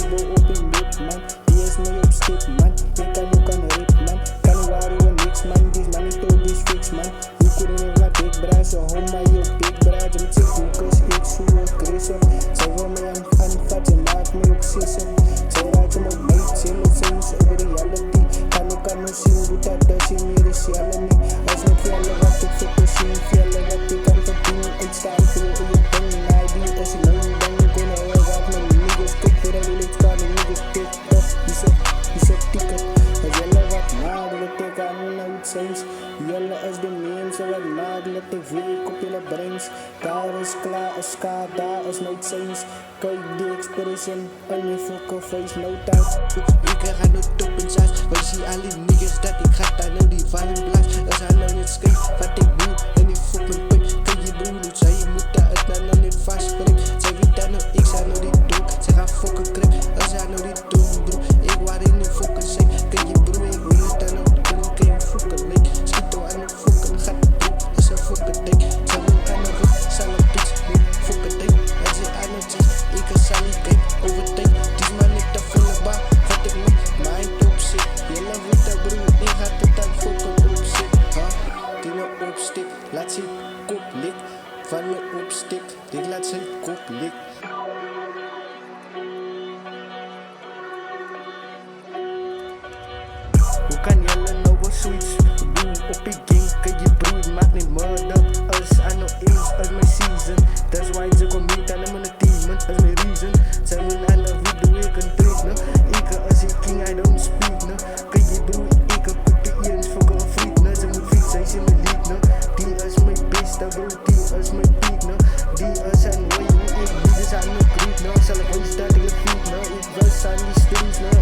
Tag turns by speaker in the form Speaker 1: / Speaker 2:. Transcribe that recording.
Speaker 1: bro op in lip man. Die is mee op stip man. Ik kan ook aan rip man. Kan waar je niks man. This money to this fix man. You couldn't have my big bra. So home my yo big bra. Jam check focus. Ik zoe Christian. Zij wil mij aanvat. Je maakt me ook sissen. Zij raakt hem op mij. Chill het soms over reality. Kan nu zien hoe dat je meer is jelle niet. Als met jelle wat ik voor te zien. Jelle wat ik kan verdienen. Ik sta voor je in je ding. Hij die als je lang bang kon houden. Wat mijn niggas kijk voor dat wil ik kan. Niggas kijk op. Die zet ticket. Als jelle wat maagdelijk ik aan nooit eens. Jelle is de mensen wat maagdelijk ik weet op je brains. Daar is klaar als ska. Daar is nooit eens. Kijk die expression. Al mijn fucking face no time.
Speaker 2: Ik ga nu top in saus. Wij zien al die niggas dat ik ga daar nou die violent blast. Als hij nou niet skate, wat ik doe en die fuck mijn pik. Kijk je broer, nu zei je moet daar het nou niet vastspringen. Zij wie daar nou, ik zou nou niet doen. Zij gaan fucking krip, als hij nou niet doen broer. Ik waar in die fucking zek. Kijk je broer, ik wil het daar nou doen. Kijk je fucking lik. Schiet door aan de fucking gat doen. Is een fucking dik. Zij wil aan de rug, zal een bitch. Nee, fucking dik. Als je aan het zegt, ik ga zal niet kijk. Overtake, die man ik daar volle bar. Wat ik met mijn top zit. Je love het daar broer, ik ga het daar fucking op zit. Die nou opstik, laat zijn kop lik. Van me opstik, die laat zijn kop lik. Hoe kan jelle nou wat zoiets doen op je gang? Kijk je broer, het maakt niet murder. Als aan nou eens, als mijn season. That's why ze kom niet aan mijn team, als mijn reason. Zij wil aan de video, ik een trick, no. Ik als ik king, I don't speak, no. Kijk je broer, ik heb de earrings voor een vriend, no. Ze moet fiets, zij is in mijn league, no. Die is mijn beste bro, die is mijn peak, no. Die is aan way, ik die is aan mijn creep, no. Zelf wees dat ik het feed, no. Ik was aan die streets, no.